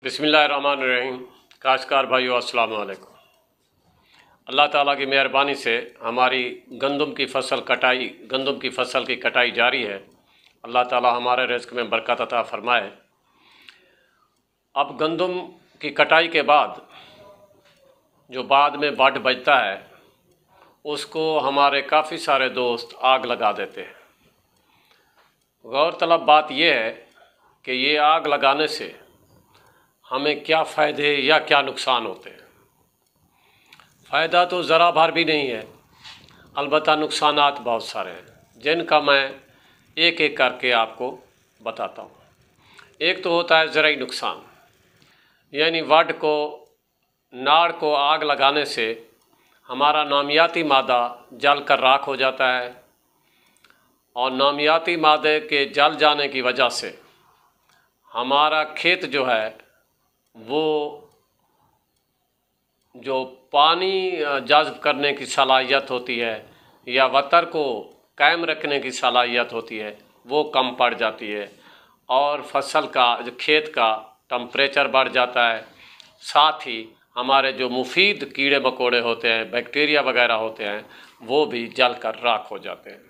बिस्मिल्लाहिर्रहमानिर्रहीम। काश्तकार भाइयों अस्सलाम वालेकुम। अल्लाह ताला की मेहरबानी से हमारी गंदम की फसल की कटाई जारी है। अल्लाह ताला हमारे रिज़्क़ में बरकत अता फ़रमाए। अब गंदम की कटाई के बाद जो बाद में बड बचता है उसको हमारे काफ़ी सारे दोस्त आग लगा देते हैं। गौरतलब बात यह है कि ये आग लगाने से हमें क्या फ़ायदे या क्या नुकसान होते हैं। फ़ायदा तो ज़रा भर भी नहीं है, अलबत्ता नुकसानात बहुत सारे हैं जिनका मैं एक एक करके आपको बताता हूँ। एक तो होता है ज़राई नुकसान, यानी नाड़ को आग लगाने से हमारा नामियाती मादा जल कर राख हो जाता है और नामियाती मादे के जल जाने की वजह से हमारा खेत जो है वो जो पानी जज़्ब करने की सलाहियत होती है या वतर को कायम रखने की सलाहियत होती है वो कम पड़ जाती है और फसल का जो खेत का टम्परेचर बढ़ जाता है। साथ ही हमारे जो मुफीद कीड़े मकोड़े होते हैं, बैक्टीरिया वगैरह होते हैं, वो भी जल कर राख हो जाते हैं।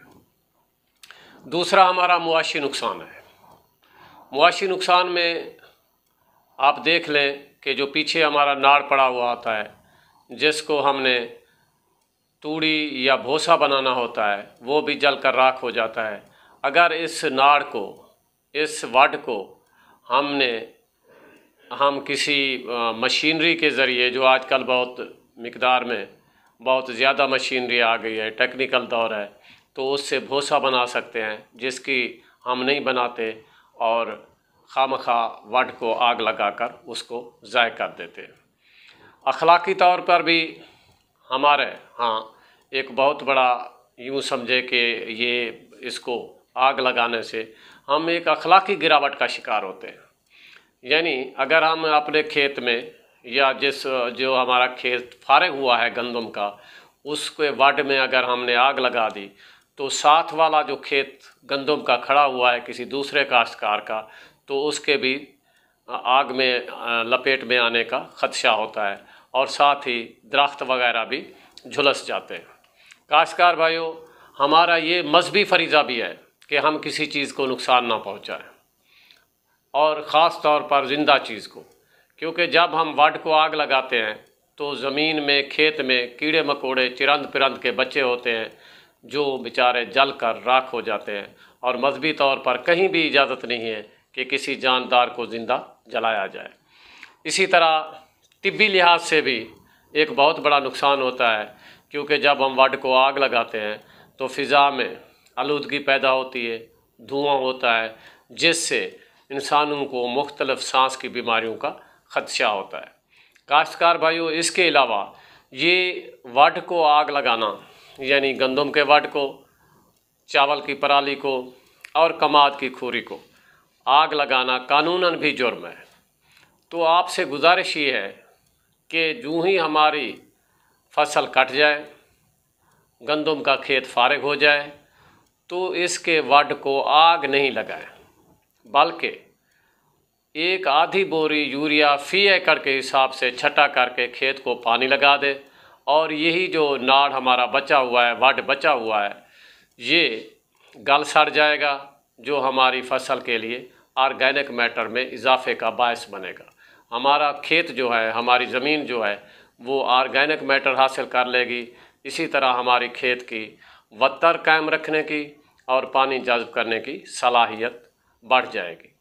दूसरा हमारा मुआशी नुकसान है। मुआशी नुकसान में आप देख लें कि जो पीछे हमारा नाड़ पड़ा हुआ होता है जिसको हमने तूड़ी या भूसा बनाना होता है वो भी जल कर राख हो जाता है। अगर इस नाड़ को, इस वड को हम किसी मशीनरी के ज़रिए, जो आजकल बहुत मिकदार में बहुत ज़्यादा मशीनरी आ गई है, टेक्निकल दौर है, तो उससे भूसा बना सकते हैं, जिसकी हम नहीं बनाते और खामखा वड को आग लगाकर उसको ज़ाय कर देते हैं। अखलाकी तौर पर भी हमारे यहाँ एक बहुत बड़ा यूँ समझे कि इसको आग लगाने से हम एक अखलाकी गिरावट का शिकार होते हैं। यानी अगर हम अपने खेत में या जो हमारा खेत फारिग हुआ है गंदम का, उसके वड में अगर हमने आग लगा दी तो साथ वाला जो खेत गंदम का खड़ा हुआ है किसी दूसरे काश्तकार का, तो उसके भी आग में लपेट में आने का ख़दशा होता है और साथ ही दरख्त वगैरह भी झुलस जाते हैं। काश्तकार भाइयों, हमारा ये मजहबी फरीज़ा भी है कि हम किसी चीज़ को नुकसान ना पहुँचाएँ और ख़ास तौर पर ज़िंदा चीज़ को, क्योंकि जब हम वड को आग लगाते हैं तो ज़मीन में, खेत में कीड़े मकोड़े, चिरंद पिरंद के बच्चे होते हैं जो बेचारे जल कर राख हो जाते हैं और मजहबी तौर पर कहीं भी इजाज़त नहीं है कि किसी जानदार को ज़िंदा जलाया जाए। इसी तरह तिब्बी लिहाज से भी एक बहुत बड़ा नुकसान होता है, क्योंकि जब हम वड को आग लगाते हैं तो फ़िज़ा में आलूदगी पैदा होती है, धुआं होता है, जिससे इंसानों को मुख्तलिफ़ सांस की बीमारियों का ख़दशा होता है। काश्तकार भाइयों, इसके अलावा ये वड को आग लगाना, यानी गंदम के वड को, चावल की पराली को और कमाद की खूरी को आग लगाना कानूनन भी जुर्म है। तो आपसे गुजारिश ये है कि जो ही हमारी फसल कट जाए, गंदम का खेत फारिग हो जाए, तो इसके वड को आग नहीं लगाएं, बल्कि एक आधी बोरी यूरिया फ़ी एकड़ के हिसाब से छटा करके खेत को पानी लगा दे और यही जो नाड़ हमारा बचा हुआ है, वड बचा हुआ है, ये गल सड़ जाएगा, जो हमारी फसल के लिए ऑर्गेनिक मैटर में इजाफे का बायस बनेगा। हमारा खेत जो है, हमारी ज़मीन जो है, वो ऑर्गेनिक मैटर हासिल कर लेगी। इसी तरह हमारी खेत की वतर कायम रखने की और पानी जज़्ब करने की सलाहियत बढ़ जाएगी।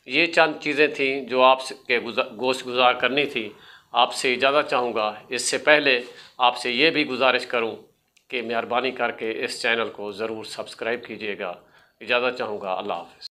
ये चंद चीज़ें थीं जो आपके गोश गुजार करनी थी। आपसे इजाज़त चाहूँगा। इससे पहले आपसे ये भी गुजारिश करूँ कि मेहरबानी करके इस चैनल को ज़रूर सब्सक्राइब कीजिएगा। इजाज़त चाहूँगा। अल्लाह हाफ़िज़।